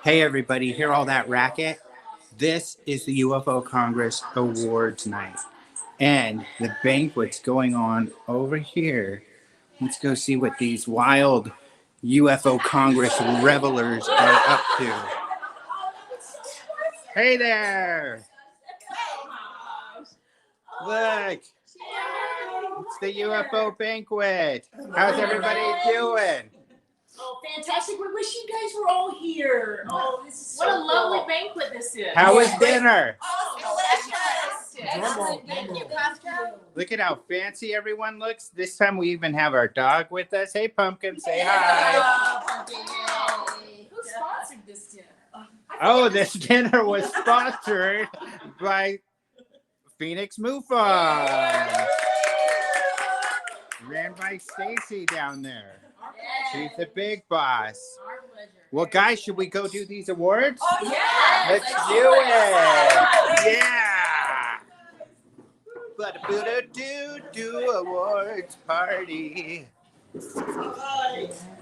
Hey everybody, hear all that racket? This is the UFO Congress Awards night. And the banquet's going on over here. Let's go see what these wild UFO Congress revelers are up to. Hey there! Look! It's the UFO banquet. How's everybody doing? Oh, fantastic. We wish you guys were all here. Oh, this is so what a lovely banquet this is. How was dinner? Oh, delicious. Excellent. Thank you, Pastor. Look at how fancy everyone looks. This time we even have our dog with us. Hey, Pumpkin, say hi. Who sponsored this dinner? Oh, this dinner was sponsored by Phoenix MUFON. Ran by Stacy down there. She's the big boss. Well, guys, should we go do these awards? Oh, yeah. Let's do it. Yeah. Do awards party.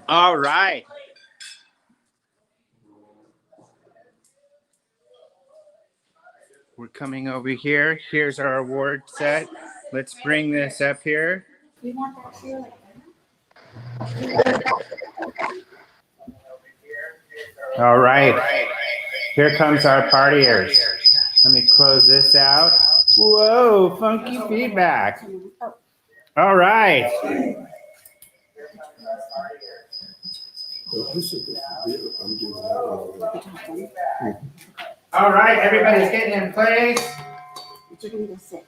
All right. We're coming over here. Here's our award set. Let's bring this up here. We want that here. All right. Here comes our partiers. Let me close this out. Whoa, funky feedback. All right. All right, everybody's getting in place. You're gonna go sit.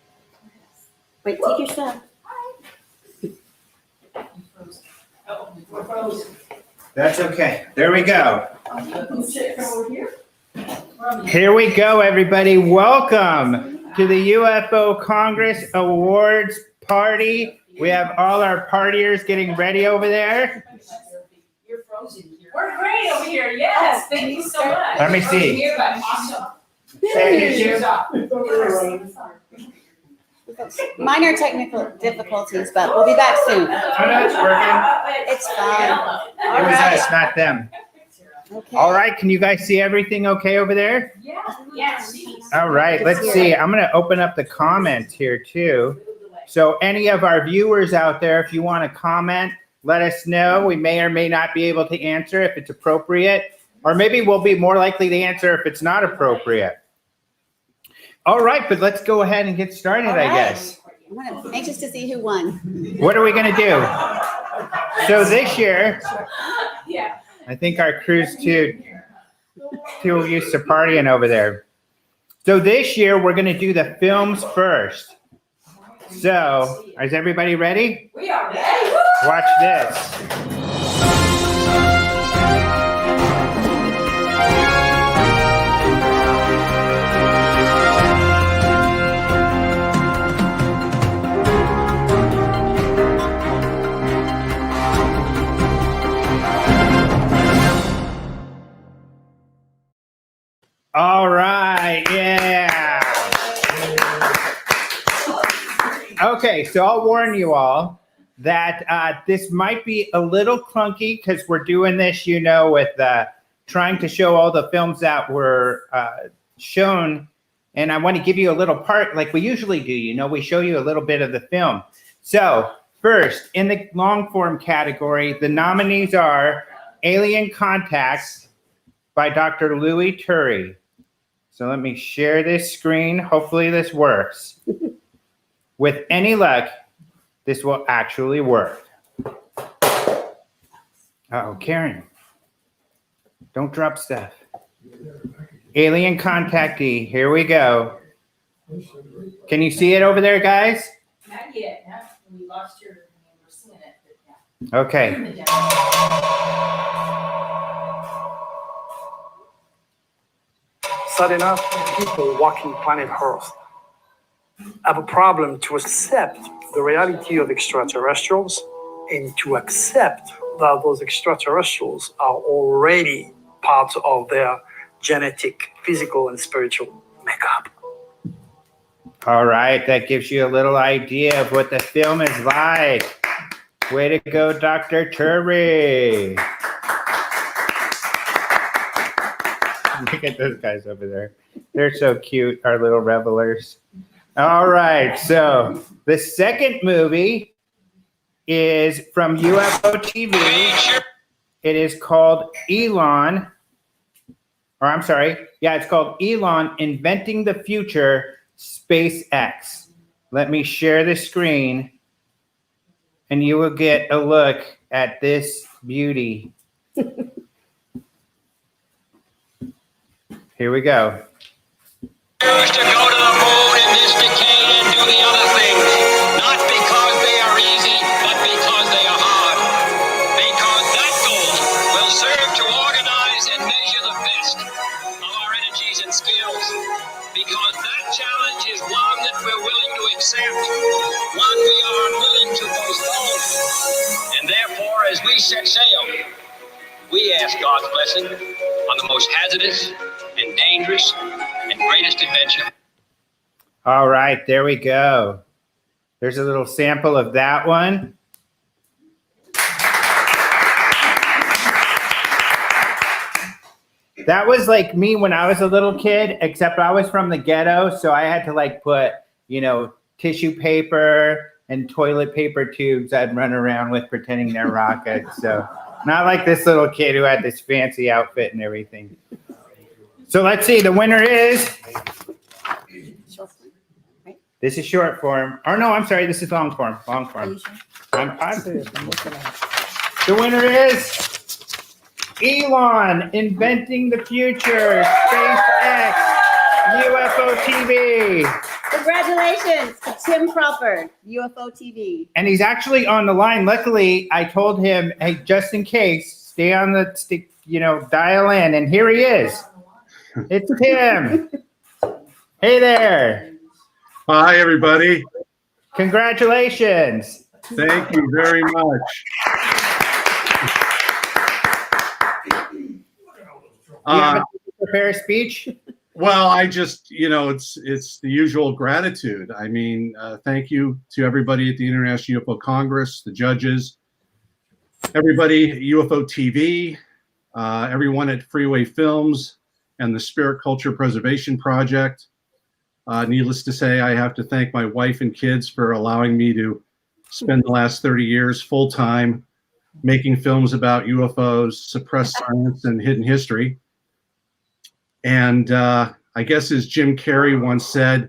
Wait, take your stuff. That's okay. There we go. Here we go, everybody. Welcome to the UFO Congress Awards Party. We have all our partiers getting ready over there. You're frozen here. We're great over here. Yes. Thank you so much. Let me see. Awesome. Minor technical difficulties, but we'll be back soon. Oh, no, it's working. It's fine. It was us, not them. Okay. All right, can you guys see everything okay over there? Yeah. Yes. All right, let's see. I'm going to open up the comments here too. So any of our viewers out there, if you want to comment, let us know. We may or may not be able to answer if it's appropriate, or maybe we'll be more likely to answer if it's not appropriate. All right, but let's go ahead and get started, I guess. I'm anxious to see who won. What are we going to do? So this year, Yeah. I think our crew's too used to partying over there. So this year, we're going to do the films first. So, is everybody ready? We are ready. Watch this. All right, yeah. Okay, so I'll warn you all that this might be a little clunky because we're doing this, you know, with trying to show all the films that were shown. And I want to give you a little part like we usually do, you know, we show you a little bit of the film. So first, in the long form category, the nominees are Alien Contacts by Dr. Louis Turry. So let me share this screen. Hopefully this works. With any luck, this will actually work. Uh-oh, Karen. Don't drop stuff. Alien Contactee, here we go. Can you see it over there, guys? Not yet. No, we lost your. We're seeing it. But yeah. Okay. Sudden enough, people walking planet Earth have a problem to accept the reality of extraterrestrials and to accept that those extraterrestrials are already part of their genetic, physical, and spiritual makeup. All right, that gives you a little idea of what the film is like. Way to go, Dr. Turry. Look at those guys over there. They're so cute, our little revelers. All right, so the second movie is from UFO TV. It is called Elon, or I'm sorry, yeah, it's called Elon Inventing the Future, SpaceX. Let me share the screen, and you will get a look at this beauty. Here we go. Used to go to the moon in this decade and do the other things, not because they are easy, but because they are hard. Because that goal will serve to organize and measure the best of our energies and skills. Because that challenge is one that we're willing to accept, one we are unwilling to postpone. And therefore, as we set sail, we ask God's blessing on the most hazardous and dangerous and greatest adventure. All right, there we go. There's a little sample of that one. That was like me when I was a little kid, except I was from the ghetto, so I had to like put, tissue paper and toilet paper tubes I'd run around with pretending they're rockets. So not like this little kid who had this fancy outfit and everything. So let's see, the winner is, this is short form. Or no, I'm sorry, this is long form. Long form. I'm positive. The winner is Elon Inventing the Future, SpaceX, UFO TV. Congratulations to Tim Crawford, UFO TV. And he's actually on the line. Luckily, I told him, hey, just in case, stay on the stick, dial in. And here he is. It's Tim. Hey there. Hi, everybody. Congratulations. Thank you very much. Do you have to prepare a speech? Well, I just, it's the usual gratitude. I mean, thank you to everybody at the International UFO Congress, the judges, everybody at UFO TV, everyone at Freeway Films, and the Spirit Culture Preservation Project. Needless to say, I have to thank my wife and kids for allowing me to spend the last 30 years full-time making films about UFOs, suppressed science, and hidden history. And I guess as Jim Carrey once said,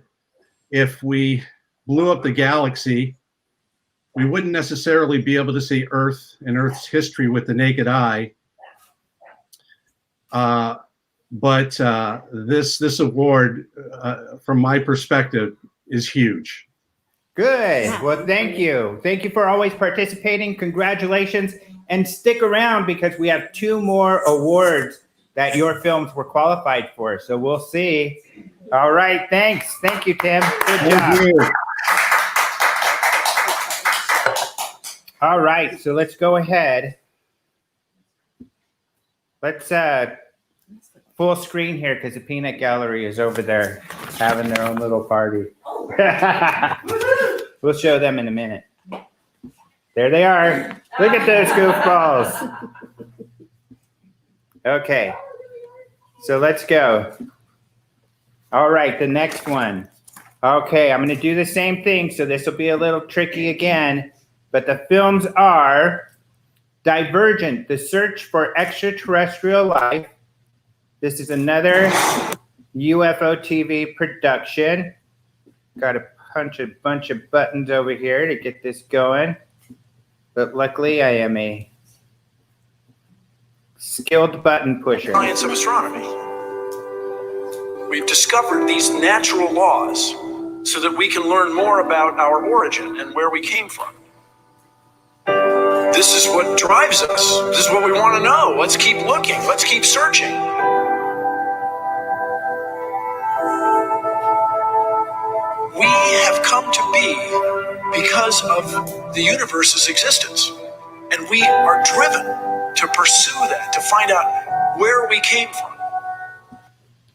if we blew up the galaxy, we wouldn't necessarily be able to see Earth and Earth's history with the naked eye. But this award, from my perspective, is huge. Good. Well, thank you. Thank you for always participating. Congratulations. And stick around because we have 2 more awards that your films were qualified for. So we'll see. All right. Thanks. Thank you, Tim. Good job. Thank you. All right. So let's go ahead. Let's full screen here because the peanut gallery is over there having their own little party. We'll show them in a minute. There they are. Look at those goofballs. Okay. So let's go. All right, the next one. Okay, I'm going to do the same thing, so this will be a little tricky again. But the films are Divergent, The Search for Extraterrestrial Life. This is another UFO TV production. Got to punch a bunch of buttons over here to get this going. But luckily, I am a skilled button pusher. Science of astronomy. We've discovered these natural laws so that we can learn more about our origin and where we came from. This is what drives us. This is what we want to know. Let's keep looking. Let's keep searching. We have come to be because of the universe's existence. And we are driven to pursue that, to find out where we came from.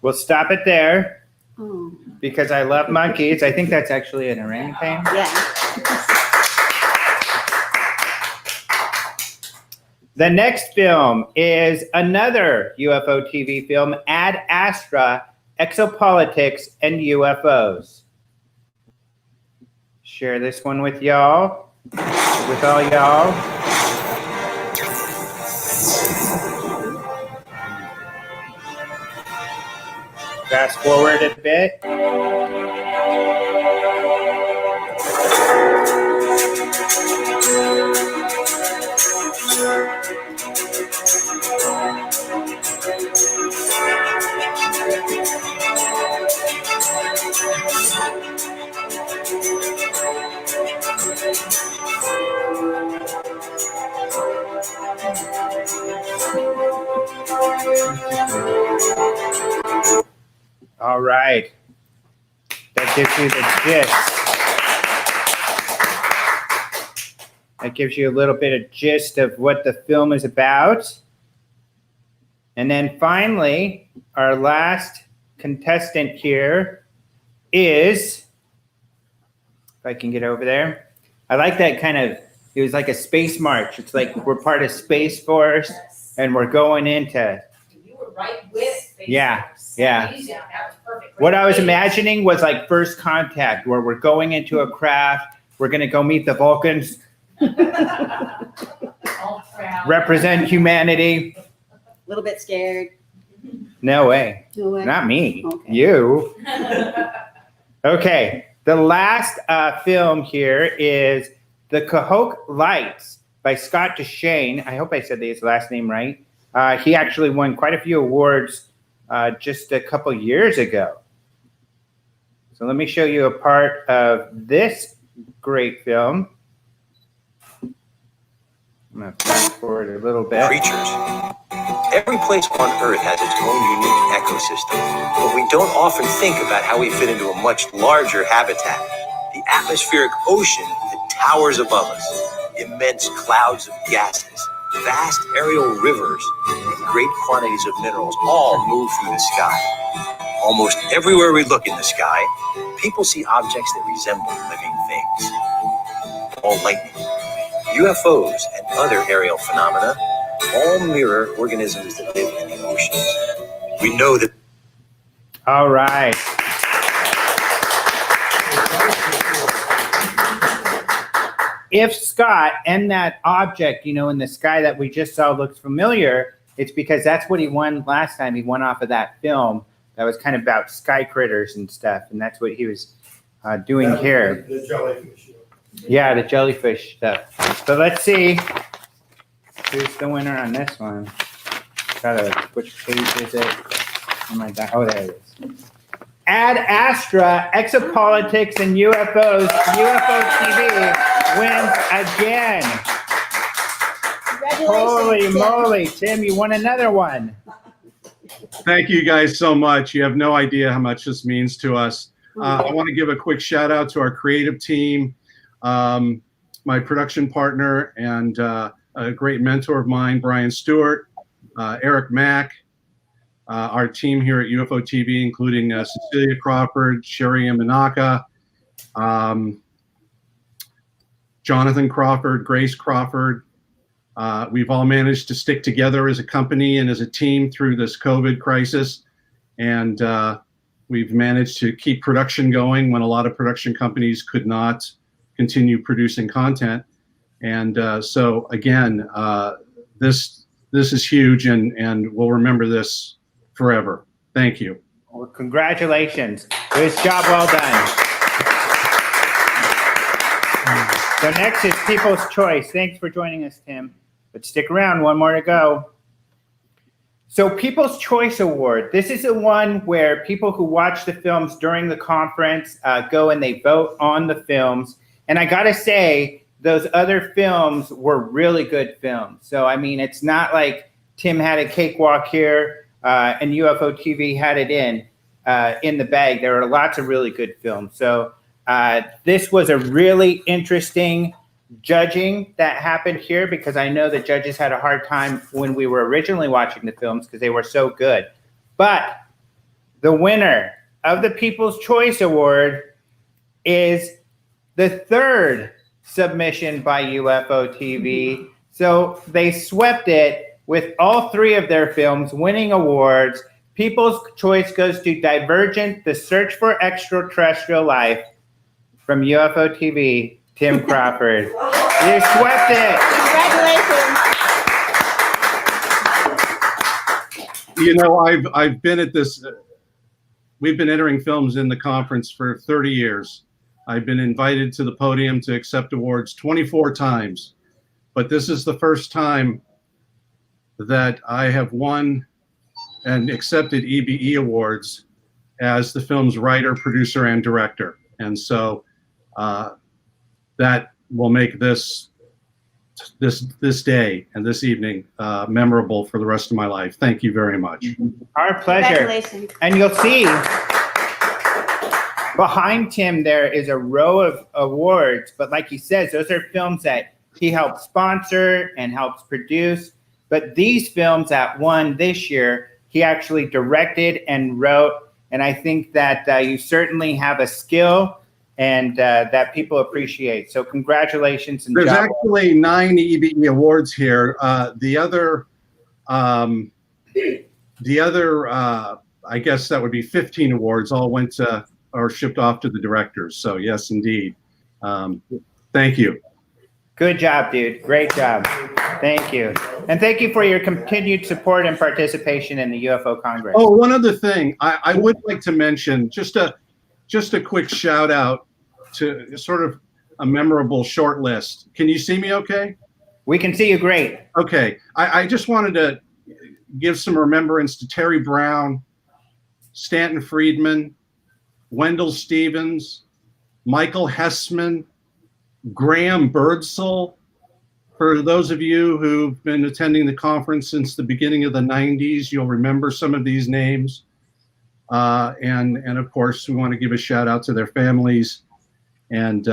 We'll stop it there Oh, because I love monkeys. I think that's actually an orangutan. yeah. The next film is another UFO TV film, Ad Astra, Exopolitics and UFOs. Share this one with y'all, with all y'all. Fast forward a bit. All right. That gives you the gist. That gives you a little bit of gist of what the film is about. And then finally, our last contestant here is, if I can get over there. I like that kind of, it was like a space march. It's like we're part of Space Force and we're going into. You were right with Space Yeah, Force. yeah. That was perfect. What I was imagining was like First Contact, where we're going into a craft, we're gonna go meet the Vulcans, All proud. represent humanity. A little bit scared. No way, No way. not me, Okay. you. Okay, the last film here is The Cahock Lights by Scott DeShane. I hope I said his last name right. He actually won quite a few awards just a couple years ago. So let me show you a part of this great film. I'm going to fast forward a little bit. Creatures. Every place on Earth has its own unique ecosystem, but we don't often think about how we fit into a much larger habitat. The atmospheric ocean that towers above us, immense clouds of gases, vast aerial rivers with great quantities of minerals all move through the sky. Almost everywhere we look in the sky, people see objects that resemble living things. All lightning, UFOs, and other aerial phenomena all mirror organisms that live in the oceans. We know that. All right. If Scott and that object, you know, in the sky that we just saw looks familiar, it's because that's what he won last time. He won off of that film that was kind of about sky critters and stuff, and that's what he was doing here. The jellyfish. Yeah, the jellyfish stuff. So let's see who's the winner on this one. Which page is it? Oh my God! Oh, there it is. Ad Astra, Exopolitics and UFOs. UFO TV wins again. Congratulations. Holy Tim. moly, Tim, you won another one. Thank you guys so much. You have no idea how much this means to us. I want to give a quick shout out to our creative team, my production partner and a great mentor of mine, Brian Stewart, Eric Mack, our team here at UFO TV, including Cecilia Crawford, Sherry Yamanaka, Jonathan Crawford, Grace Crawford. We've all managed to stick together as a company and as a team through this COVID crisis. And we've managed to keep production going when a lot of production companies could not continue producing content. And so again, this is huge, and we'll remember this forever. Thank you. Well, congratulations. Good job, well done. So next is People's Choice. Thanks for joining us, Tim. But stick around, one more to go. So People's Choice Award. This is the one where people who watch the films during the conference go and they vote on the films. And I gotta say, those other films were really good films. So, I mean, it's not like Tim had a cakewalk here and UFO TV had it in the bag. There are lots of really good films. So this was a really interesting judging that happened here, because I know the judges had a hard time when we were originally watching the films because they were so good. But the winner of the People's Choice Award is the third submission by UFO TV, So they swept it with all 3 of their films winning awards. People's Choice goes to Divergent, The Search for Extraterrestrial Life from UFO TV, Tim Crawford. You swept it. Congratulations. You know, I've been at this. We've been entering films in the conference for 30 years. I've been invited to the podium to accept awards 24 times, but this is the first time that I have won and accepted EBE awards as the film's writer, producer, and director. And so that will make this day and this evening memorable for the rest of my life. Thank you very much. Our pleasure. Congratulations. And you'll see behind Tim there is a row of awards, but like he says, those are films that he helped sponsor and helps produce. But these films that won this year, he actually directed and wrote. And I think that you certainly have a skill and that people appreciate. So congratulations. And there's actually 9 EBE awards here. The other, I guess that would be 15 awards, all went to or shipped off to the directors. So yes, indeed. Thank you. Good job, dude. Great job. Thank you. And thank you for your continued support and participation in the UFO Congress. Oh, one other thing. I would like to mention just a quick shout out to sort of a memorable short list. Can you see me okay? We can see you great. Okay. I just wanted to give some remembrance to Terry Brown, Stanton Friedman, Wendell Stevens, Michael Hessman, Graham Birdsall. For those of you who've been attending the conference since the beginning of the 90s, you'll remember some of these names. And of course, we want to give a shout out to their families. And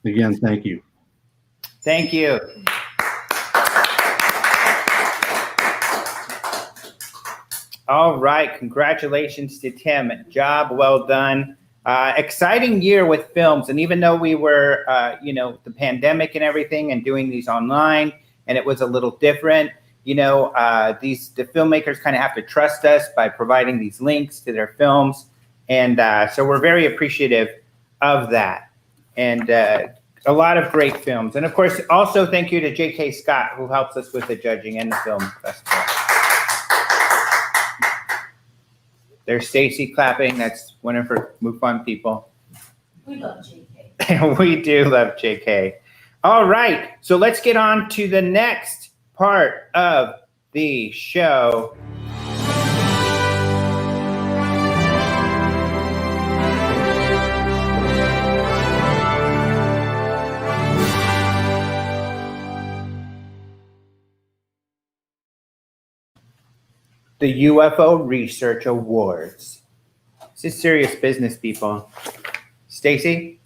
again, thank you. Thank you. All right, congratulations to Tim. Job well done. Exciting year with films, and even though we were, the pandemic and everything, and doing these online, and it was a little different, the filmmakers kind of have to trust us by providing these links to their films, and so we're very appreciative of that, and a lot of great films, and of course, also thank you to J.K. Scott, who helps us with the judging and the film festival. There's Stacy clapping. That's one of her MUFON people. We love JK. We do love JK. All right. So let's get on to the next part of the show. The UFO Research Awards. This is serious business, people. Stacy,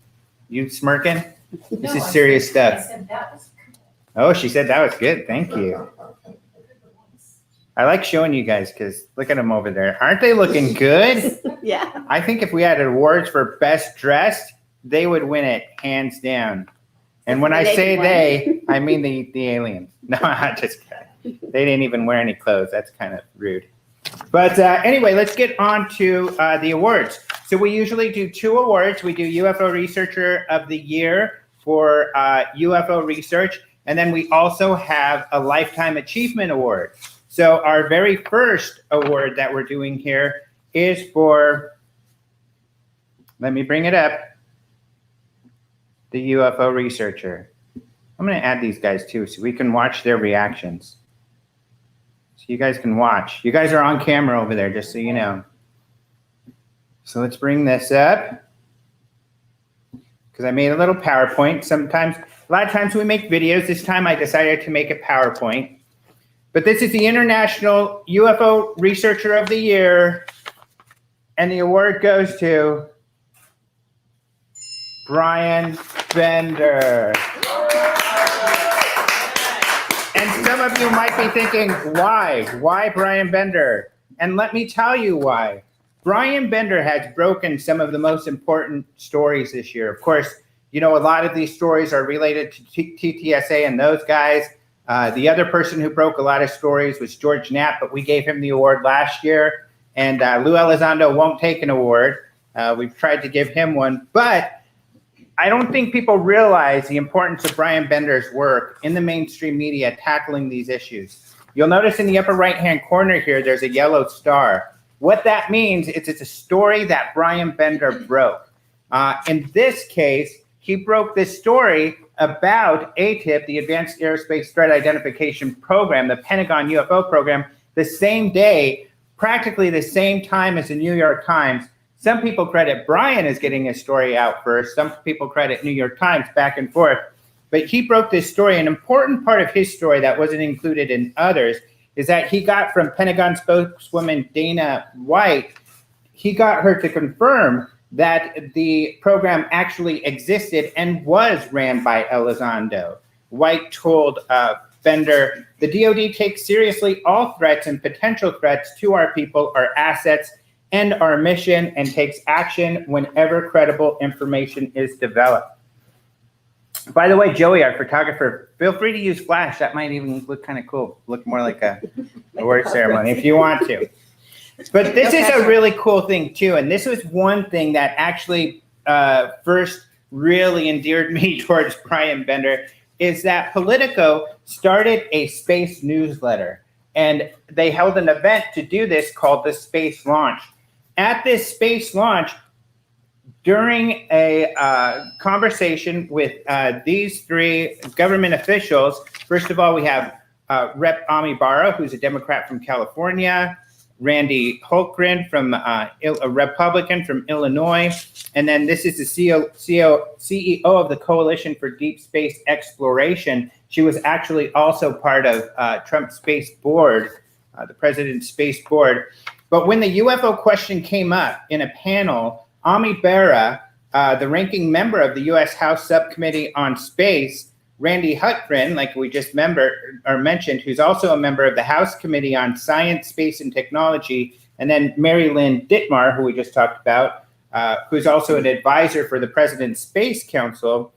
you smirking? This is serious stuff. I said that was good. Oh, she said that was good. Thank you. I like showing you guys because look at them over there. Aren't they looking good? Yeah. I think if we had awards for best dressed, they would win it hands down. And when I say they, I mean the aliens. No, I'm just kidding. They didn't even wear any clothes. That's kind of rude. But anyway, let's get on to the awards. So we usually do 2 awards. We do UFO Researcher of the Year for UFO research. And then we also have a Lifetime Achievement Award. So our very first award that we're doing here is for, let me bring it up, the UFO Researcher. I'm going to add these guys too so we can watch their reactions. So you guys can watch. You guys are on camera over there, just so you know. So let's bring this up. Because I made a little PowerPoint. A lot of times we make videos. This time I decided to make a PowerPoint. But this is the International UFO Researcher of the Year. And the award goes to Brian Bender. And some of you might be thinking, why? Why Brian Bender? And let me tell you why. Brian Bender has broken some of the most important stories this year. Of course, you know, a lot of these stories are related to TTSA and those guys. The other person who broke a lot of stories was George Knapp, but we gave him the award last year. And Lou Elizondo won't take an award. We've tried to give him one, but I don't think people realize the importance of Brian Bender's work in the mainstream media tackling these issues. You'll notice in the upper right-hand corner here, there's a yellow star. What that means is it's a story that Brian Bender broke. In this case, he broke this story about ATIP, the Advanced Aerospace Threat Identification Program, the Pentagon UFO program, the same day, practically the same time as the New York Times. Some people credit Brian as getting his story out first. Some people credit New York Times, back and forth. But he broke this story. An important part of his story that wasn't included in others is that he got from Pentagon spokeswoman Dana White, he got her to confirm that the program actually existed and was ran by Elizondo. White told Bender, the DoD takes seriously all threats and potential threats to our people, our assets, and our mission, and takes action whenever credible information is developed. By the way, Joey, our photographer, feel free to use flash. That might even look kind of cool. Look more like a award ceremony if you want to. But this is a really cool thing too. And this was one thing that actually first really endeared me towards Brian Bender, is that Politico started a space newsletter. And they held an event to do this called the Space Launch. At this space launch, during a conversation with these three government officials, first of all, we have Rep. Ami Barra, who's a Democrat from California, Randy Hultgren, from a Republican from Illinois, and then this is the CEO of the Coalition for Deep Space Exploration. She was actually also part of Trump's Space Board, the President's Space Board. But when the UFO question came up in a panel, Ami Barra, the ranking member of the U.S. House Subcommittee on Space, Randy Hultgren, like we just mentioned, who's also a member of the House Committee on Science, Space, and Technology, and then Mary Lynn Dittmar, who we just talked about, who's also an advisor for the President's Space Council,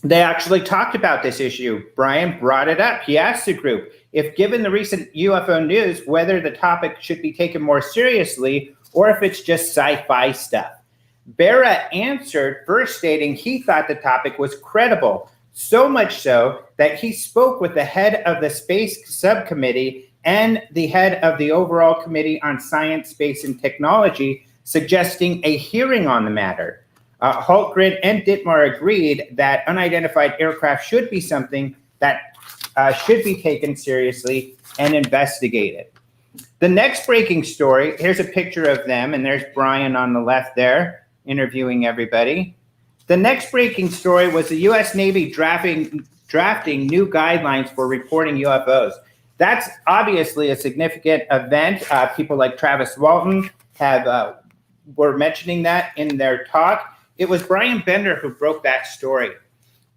they actually talked about this issue. Brian brought it up. He asked the group, if given the recent UFO news, whether the topic should be taken more seriously or if it's just sci-fi stuff. Barra answered, first stating he thought the topic was credible, so much so that he spoke with the head of the Space Subcommittee and the head of the overall Committee on Science, Space, and Technology, suggesting a hearing on the matter. Hultgren and Dittmar agreed that unidentified aircraft should be something that should be taken seriously and investigated. The next breaking story, here's a picture of them, and there's Brian on the left there, interviewing everybody. The next breaking story was the U.S. Navy drafting new guidelines for reporting UFOs. That's obviously a significant event. People like Travis Walton were mentioning that in their talk. It was Brian Bender who broke that story.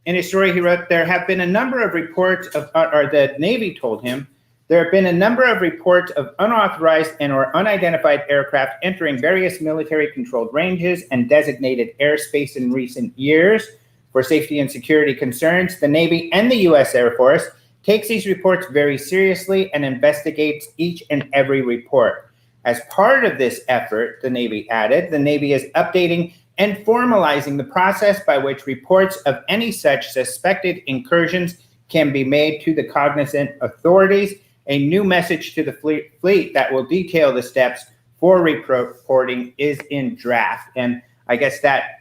In his story, he wrote, there have been a number of reports of, or the Navy told him, there have been a number of reports of unauthorized and or unidentified aircraft entering various military-controlled ranges and designated airspace in recent years. For safety and security concerns, the Navy and the U.S. Air Force takes these reports very seriously and investigates each and every report. As part of this effort, the Navy added, the Navy is updating and formalizing the process by which reports of any such suspected incursions can be made to the cognizant authorities. A new message to the fleet that will detail the steps for reporting is in draft. And I guess that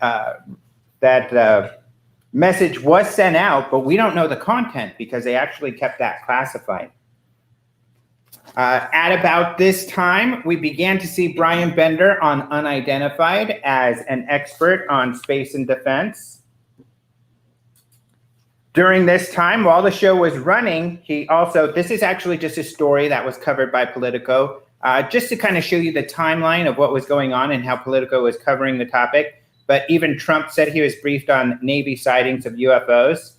message was sent out, but we don't know the content because they actually kept that classified. At about this time, we began to see Brian Bender on Unidentified as an expert on space and defense. During this time, while the show was running, this is actually just a story that was covered by Politico, just to kind of show you the timeline of what was going on and how Politico was covering the topic. But even Trump said he was briefed on Navy sightings of UFOs.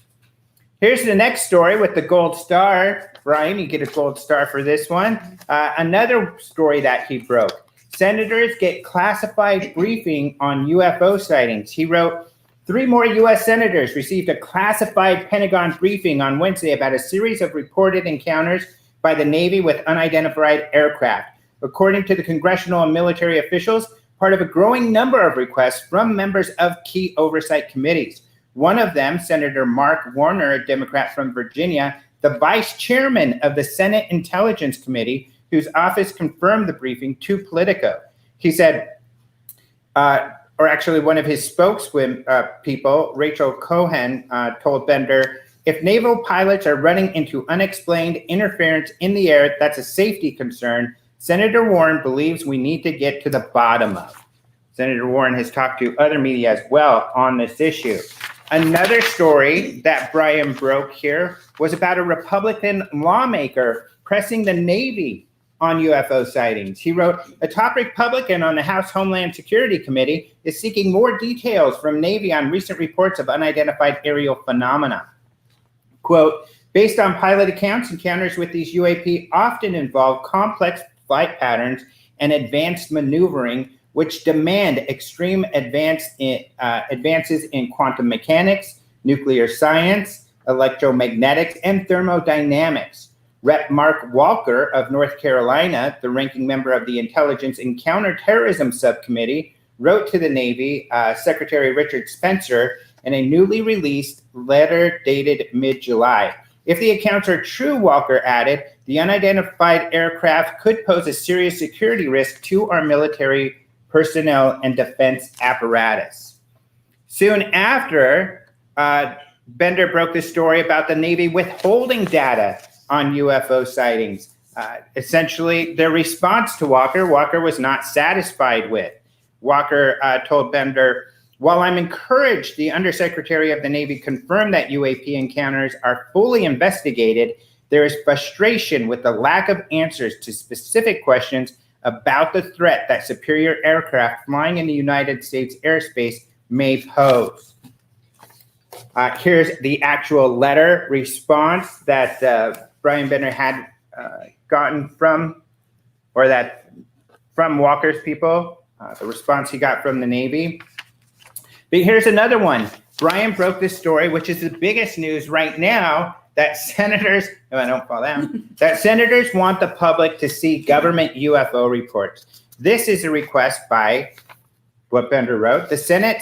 Here's the next story with the gold star. Brian, you get a gold star for this one. Another story that he broke. Senators get classified briefing on UFO sightings. He wrote, 3 more U.S. senators received a classified Pentagon briefing on Wednesday about a series of reported encounters by the Navy with unidentified aircraft. According to the congressional and military officials, part of a growing number of requests from members of key oversight committees. One of them, Senator Mark Warner, a Democrat from Virginia, the vice chairman of the Senate Intelligence Committee, whose office confirmed the briefing to Politico. He said, or actually one of his spokespeople, Rachel Cohen, told Bender, if naval pilots are running into unexplained interference in the air, that's a safety concern. Senator Warren believes we need to get to the bottom of. Senator Warren has talked to other media as well on this issue. Another story that Brian broke here was about a Republican lawmaker pressing the Navy on UFO sightings. He wrote, a top Republican on the House Homeland Security Committee is seeking more details from Navy on recent reports of unidentified aerial phenomena. Quote, based on pilot accounts, encounters with these UAP often involve complex flight patterns and advanced maneuvering, which demand extreme advances in quantum mechanics, nuclear science, electromagnetics, and thermodynamics. Rep. Mark Walker of North Carolina, the ranking member of the Intelligence and Counterterrorism Subcommittee, wrote to the Navy Secretary Richard Spencer in a newly released letter dated mid-July. If the accounts are true, Walker added, the unidentified aircraft could pose a serious security risk to our military personnel and defense apparatus. Soon after, Bender broke the story about the Navy withholding data on UFO sightings. Essentially, their response to Walker was not satisfied with. Walker told Bender, while I'm encouraged the Undersecretary of the Navy confirmed that UAP encounters are fully investigated, there is frustration with the lack of answers to specific questions about the threat that superior aircraft flying in the United States airspace may pose. Here's the actual letter response that Brian Bender had gotten from Walker's people, the response he got from the Navy. But here's another one. Brian broke this story, which is the biggest news right now, that senators want the public to see government UFO reports. This is a request by what Bender wrote. The Senate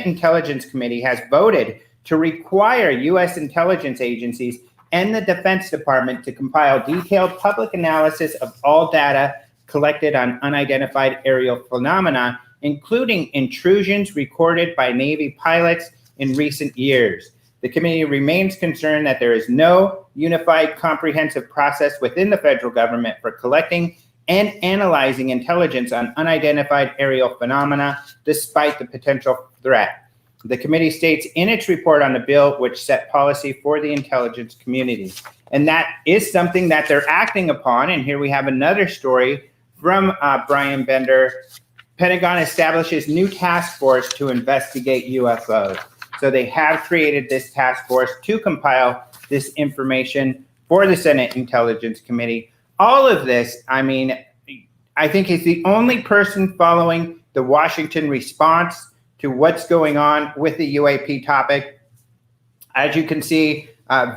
Intelligence Committee has voted to require U.S. intelligence agencies and the Defense Department to compile detailed public analysis of all data collected on unidentified aerial phenomena, including intrusions recorded by Navy pilots in recent years. The committee remains concerned that there is no unified comprehensive process within the federal government for collecting and analyzing intelligence on unidentified aerial phenomena, despite the potential threat. The committee states in its report on the bill, which set policy for the intelligence community. And that is something that they're acting upon. And here we have another story from Brian Bender. Pentagon establishes new task force to investigate UFOs. So they have created this task force to compile this information for the Senate Intelligence Committee. All of this, I mean, I think he's the only person following the Washington response to what's going on with the UAP topic. As you can see,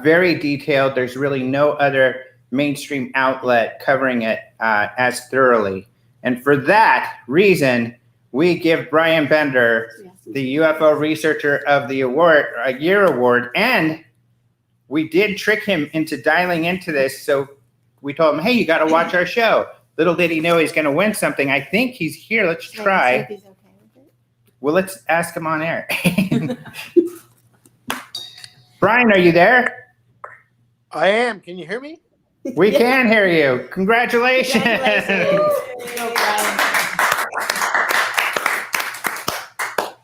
very detailed. There's really no other mainstream outlet covering it as thoroughly. And for that reason, we give Brian Bender the UFO Researcher of the Year award. And we did trick him into dialing into this. So we told him, hey, you got to watch our show. Little did he know he's going to win something. I think he's here. Let's try. He's okay with it. Well, let's ask him on air. Brian, are you there? I am. Can you hear me? We can hear you. Congratulations.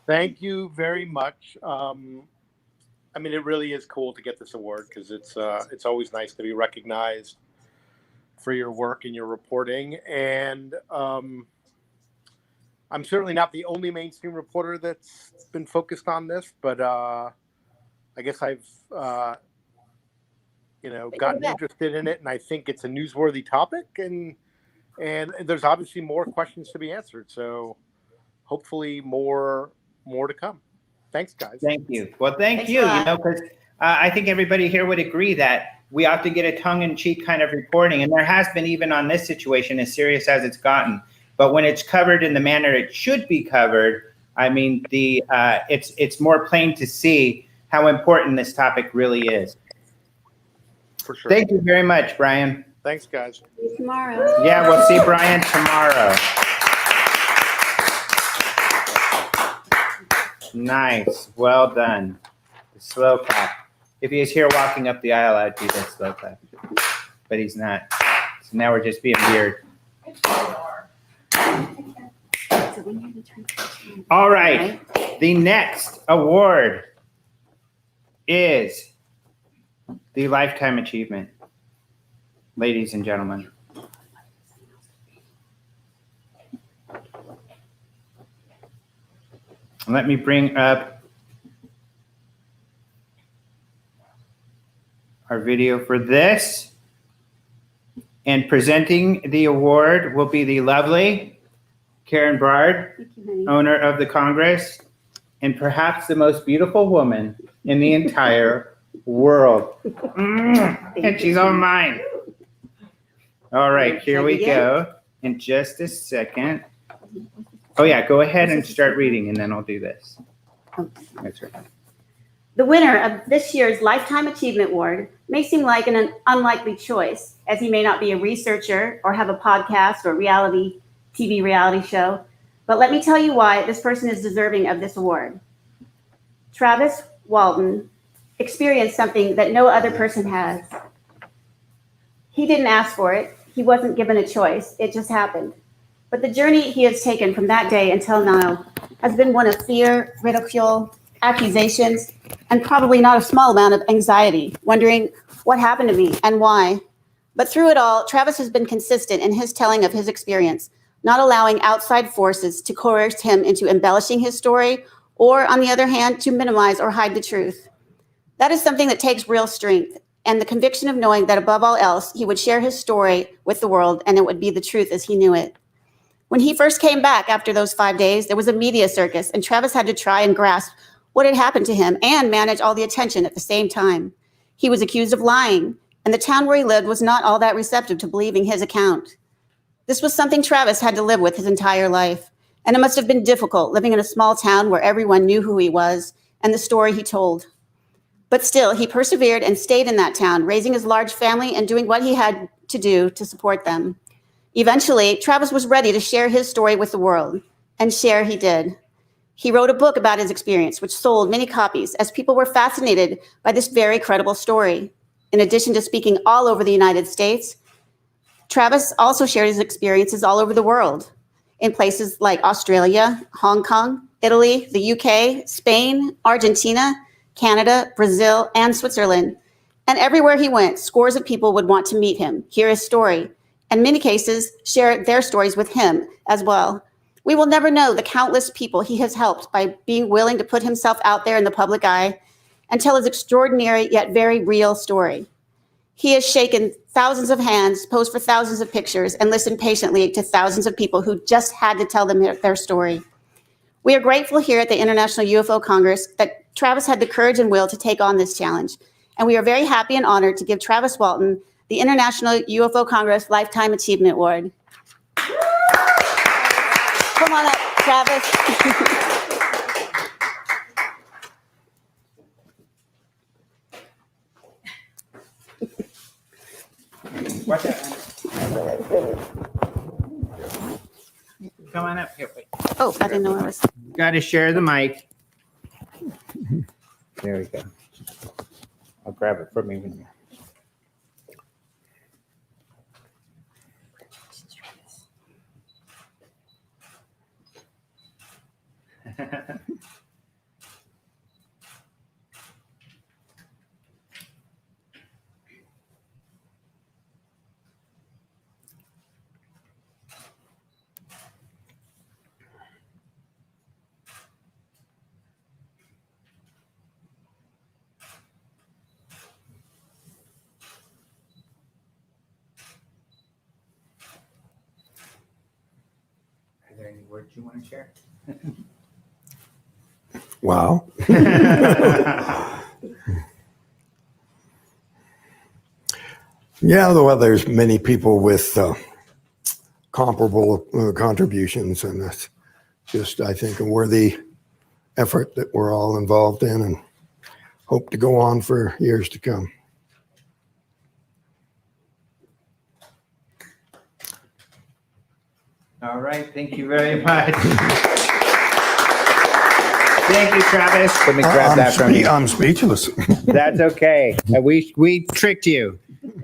Thank you very much. I mean, it really is cool to get this award because it's always nice to be recognized for your work and your reporting. And I'm certainly not the only mainstream reporter that's been focused on this, but I guess I've gotten interested in it, and I think it's a newsworthy topic, and there's obviously more questions to be answered. So hopefully more more to come. Thanks, guys. Thank you. Well, thank Thanks you. a lot. Because I think everybody here would agree that we ought to get a tongue-in-cheek kind of reporting, and there has been, even on this situation, as serious as it's gotten. But when it's covered in the manner it should be covered, I mean, it's more plain to see how important this topic really is. For sure. Thank you very much, Brian. Thanks, guys. See you tomorrow. Yeah, we'll see Brian tomorrow. Nice. Well done. The slow clap. If he was here walking up the aisle, I'd do the slow clap. But he's not. So now we're just being weird. So we need to transition. All right. The next award is the Lifetime Achievement. Ladies and gentlemen. Let me bring up our video for this. And presenting the award will be the lovely Karen Brard, Thank you, honey. owner of the Congress, and perhaps the most beautiful woman in the entire world. And she's on mine. All right, here we go. In just a second. Oh yeah, go ahead and start reading, and then I'll do this. That's right. The winner of this year's Lifetime Achievement Award may seem like an unlikely choice, as he may not be a researcher or have a podcast or TV reality show. But let me tell you why this person is deserving of this award. Travis Walton experienced something that no other person has. He didn't ask for it. He wasn't given a choice. It just happened. But the journey he has taken from that day until now has been one of fear, ridicule, accusations, and probably not a small amount of anxiety, wondering what happened to me and why. But through it all, Travis has been consistent in his telling of his experience, not allowing outside forces to coerce him into embellishing his story, or on the other hand, to minimize or hide the truth. That is something that takes real strength, and the conviction of knowing that above all else, he would share his story with the world and it would be the truth as he knew it. When he first came back after those 5 days, there was a media circus, and Travis had to try and grasp what had happened to him and manage all the attention at the same time. He was accused of lying, and the town where he lived was not all that receptive to believing his account. This was something Travis had to live with his entire life, and it must have been difficult living in a small town where everyone knew who he was and the story he told. But still, he persevered and stayed in that town, raising his large family and doing what he had to do to support them. Eventually, Travis was ready to share his story with the world, and share he did. He wrote a book about his experience, which sold many copies, as people were fascinated by this very credible story. In addition to speaking all over the United States, Travis also shared his experiences all over the world, in places like Australia, Hong Kong, Italy, the UK, Spain, Argentina, Canada, Brazil, and Switzerland. And everywhere he went, scores of people would want to meet him, hear his story, and in many cases, share their stories with him as well. We will never know the countless people he has helped by being willing to put himself out there in the public eye and tell his extraordinary yet very real story. He has shaken thousands of hands, posed for thousands of pictures, and listened patiently to thousands of people who just had to tell them their story. We are grateful here at the International UFO Congress that Travis had the courage and will to take on this challenge. And we are very happy and honored to give Travis Walton the International UFO Congress Lifetime Achievement Award. Come on up, Travis. Watch out. Come on up here. Wait. Oh, I didn't know I was. Got to share the mic. There we go. I'll grab it from you. Are there any words you want to share? Wow. Yeah, well, there's many people with comparable contributions, and it's just, I think, a worthy effort that we're all involved in and hope to go on for years to come. All right, thank you very much. Thank you, Travis. Let me grab that from you. I'm speechless. That's okay. We tricked you.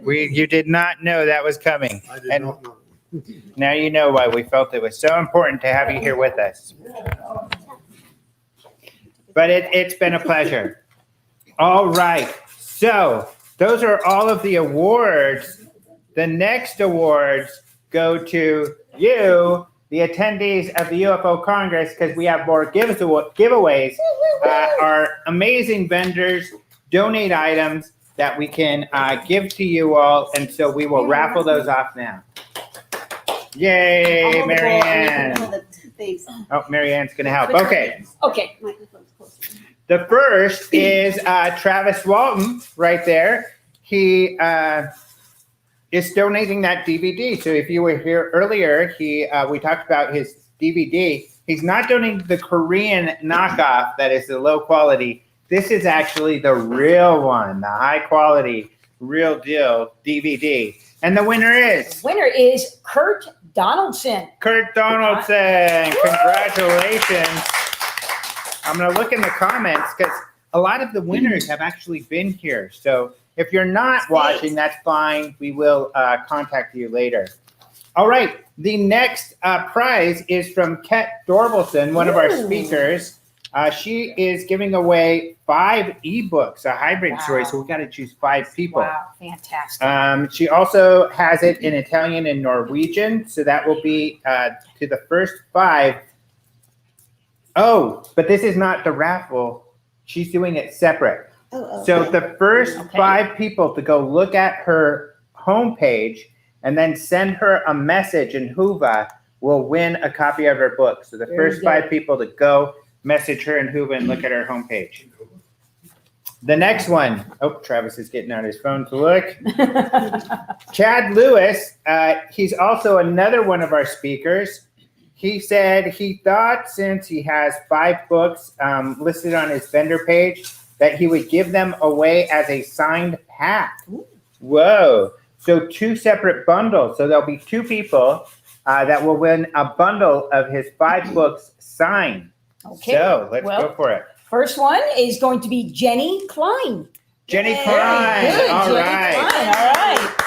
You did not know that was coming. I did And not know. now you know why we felt it was so important to have you here with us. But it's been a pleasure. All right. So those are all of the awards. The next awards go to you, the attendees of the UFO Congress, because we have more giveaways. Our amazing vendors donate items that we can give to you all, and so we will raffle those off now. Yay, Marianne. Oh, Marianne's going to help. Okay. Okay. The first is Travis Walton right there. He is donating that DVD. So if you were here earlier, we talked about his DVD. He's not donating the Korean knockoff that is the low quality. This is actually the real one, the high quality, real deal DVD. And the winner is? The winner is Kurt Donaldson. Kurt Donaldson. Congratulations. I'm going to look in the comments because a lot of the winners have actually been here. So if you're not watching, that's fine. We will contact you later. All right. The next prize is from Ket Dorbelson, one of our speakers. She is giving away 5 ebooks, a hybrid story. So we got to choose 5 people. Wow, fantastic. She also has it in Italian and Norwegian. So that will be to the first 5. Oh, but this is not the raffle. She's doing it separate. So the first 5 people to go look at her homepage and then send her a message in Whova will win a copy of her book. So the first 5 people to go message her in Whova and look at her homepage. The next one. Oh, Travis is getting out his phone to look. Chad Lewis. He's also another one of our speakers. He said he thought since he has 5 books listed on his vendor page that he would give them away as a signed pack. Ooh. Whoa. So 2 separate bundles. So there'll be 2 people that will win a bundle of his 5 books signed. Okay. So let's go for it. First one is going to be Jenny Klein. Jenny Klein. Good. All Jenny right. Klein. All right.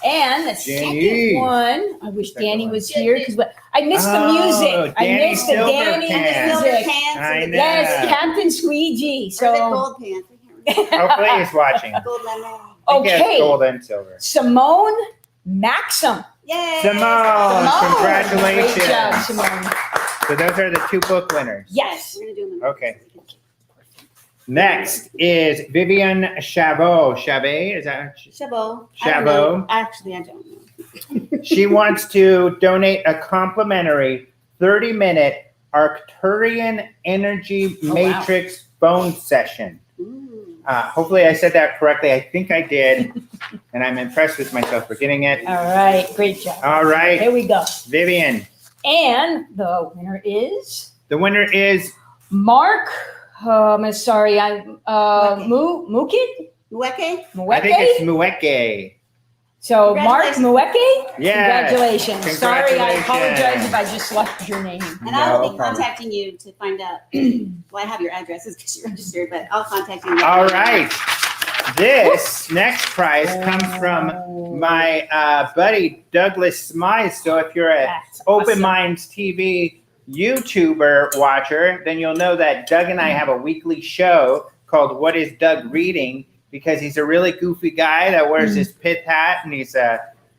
And the second one, I wish Danny was here because I missed the music. I missed the Danny music. I know. Yes, Captain Squeegee. So gold pants. Hopefully he's watching. Gold lemon. Okay. Gold and silver. Simone Maxim. Yay! Simone, congratulations. Great job, Simone. So those are the 2 book winners. Yes. We're gonna do them. Okay. Next is Vivian Chabot. Chabot, is that? Chabot. Chabot. Actually, I don't know. She wants to donate a complimentary 30-minute Arcturian Energy Matrix phone session. Hopefully I said that correctly. I think I did. And I'm impressed with myself for getting it. All right. Great job. All right. Here we go. Vivian. And the winner is? The winner is? Mark. I'm sorry. I'm Muweke? Muweke? I think it's Muweke. So Mark Muweke? Yes. Congratulations. Sorry, I apologize if I just left your name. And I'll be contacting you to find out. Well, I have your addresses because you're registered, but I'll contact you. All right. This next prize comes from my buddy Douglas Smythe. So if you're a Open Minds TV YouTuber watcher, then you'll know that Doug and I have a weekly show called What is Doug Reading? Because he's a really goofy guy that wears his pith hat and he's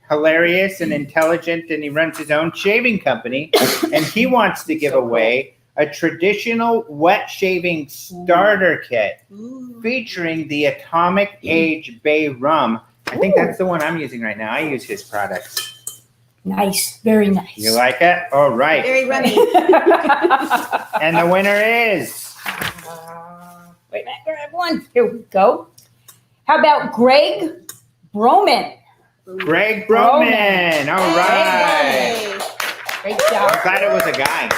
hilarious and intelligent and he runs his own shaving company and he wants to give away a traditional wet shaving starter kit featuring the Atomic Age Bay Rum. I think that's the one I'm using right now. I use his products. Nice. Very nice. You like it? All right. Very rummy. And the winner is? Wait a minute, grab one. Here we go. How about Greg Broman? Greg Broman. All right. Great job. I'm glad it was a guy.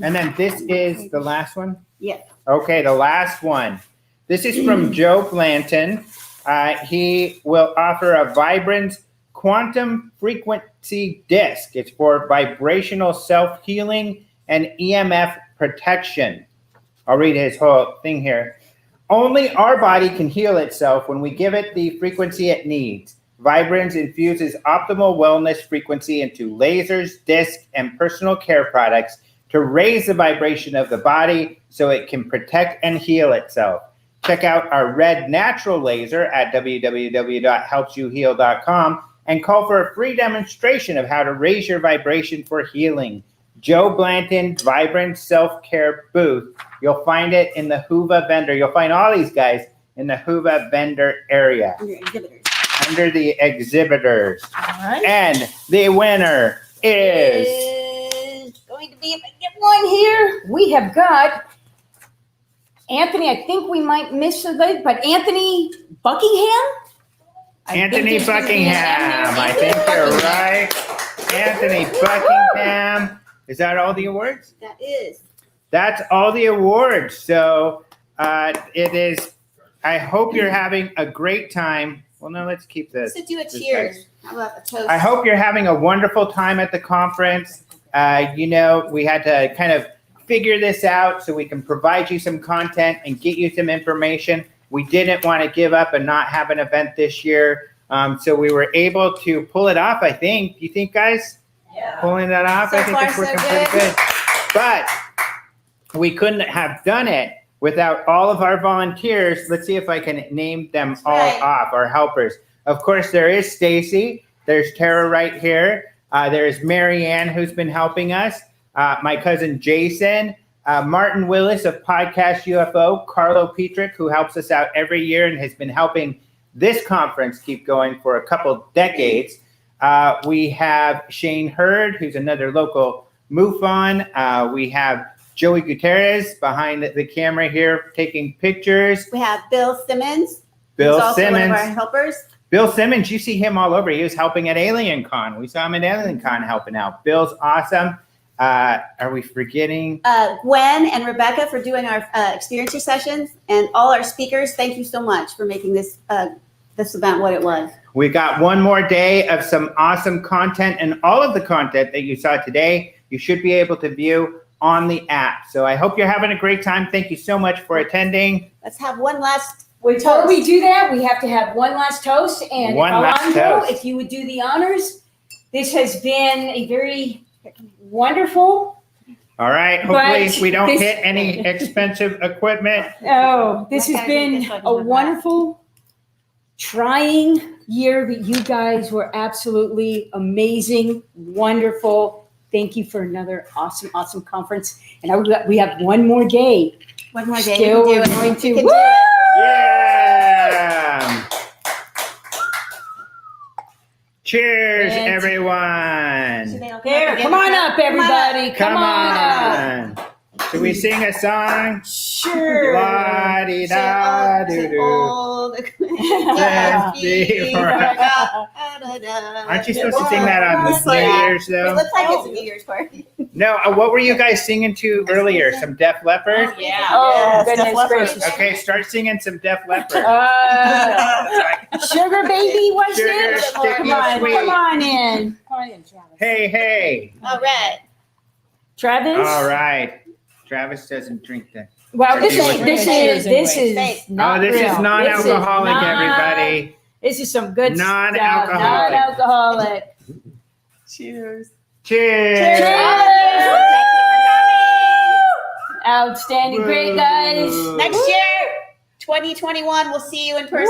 And then this is the last one? Yes. Okay, the last one. This is from Joe Blanton. He will offer a Vibrance quantum frequency disc. It's for vibrational self-healing and EMF protection. I'll read his whole thing here. Only our body can heal itself when we give it the frequency it needs. Vibrance infuses optimal wellness frequency into lasers, discs, and personal care products to raise the vibration of the body so it can protect and heal itself. Check out our red natural laser at www.helpsyouheal.com and call for a free demonstration of how to raise your vibration for healing. Joe Blanton Vibrant Self-Care Booth. You'll find it in the Huva vendor. You'll find all these guys in the Huva vendor area. Under the exhibitors. All right. And the winner is going to be, if I get one here, we have got Anthony. I think we might miss a bit, but Anthony Buckingham? Anthony Buckingham. I think you're right. Anthony Buckingham. Is that all the awards? That is. That's all the awards. So it is. I hope you're having a great time. Well, no, let's keep this. So do a cheers. How about a toast? I hope you're having a wonderful time at the conference. We had to kind of figure this out so we can provide you some content and get you some information. We didn't want to give up and not have an event this year. So we were able to pull it off, I think. Do you think, guys? Yeah. Pulling that off? So I think far, it's working so pretty good. But we couldn't have done it without all of our volunteers. Let's see if I can name them all off, our helpers. Of course, there is Stacy. There's Tara right here. There's Mary Ann, who's been helping us. My cousin Jason. Martin Willis of Podcast UFO. Carlo Petrick, who helps us out every year and has been helping this conference keep going for a couple decades. We have Shane Hurd, who's another local MUFON. We have Joey Gutierrez behind the camera here taking pictures. We have Bill Simmons. Bill who's also Simmons. one of our helpers. Bill Simmons, you see him all over. He was helping at Alien Con. We saw him at Alien Con helping out. Bill's awesome. Are we forgetting? Gwen and Rebecca for doing our experiencer sessions, and all our speakers. Thank you so much for making this event what it was. We got one more day of some awesome content, and all of the content that you saw today, you should be able to view on the app. So I hope you're having a great time. Thank you so much for attending. Let's have one last. Before we do that, we have to have one last toast. And One last Alejandro, toast. if you would do the honors. This has been a very wonderful. All right. Hopefully But we don't this- hit any expensive equipment. Oh, this I has gotta been make this one a in the wonderful, trying year, but you guys were absolutely amazing, wonderful. Thank you for another awesome, awesome conference. And we have one more day. One more day. Still, we we're can do going it. to. We can Woo! do it. Yeah. Cheers, And- everyone. There, come on up, everybody. Come on up. Should we sing a song? Sure. La-di-da-do-do. Aren't you supposed to sing that on New Year's, It though? looks like it's a New Year's party. No, what were you guys singing to earlier? Some Def Leppard? Yeah. Oh, Yes, goodness gracious. Okay, start singing some Def Leppard. Sugar baby, what's Sugar, this? sticky, Come on, sweet. come on in. Come on in, Travis. Hey, hey. All right. Travis? All right. Travis doesn't drink that. Well, this Let's is Thanks. not Oh, this real. is non-alcoholic, This is everybody. This is some good Non-alcoholic. stuff. Non-alcoholic. Cheers. Cheers. Cheers. Outstanding. Great, guys. Woo. Next year, 2021, we'll see you in person.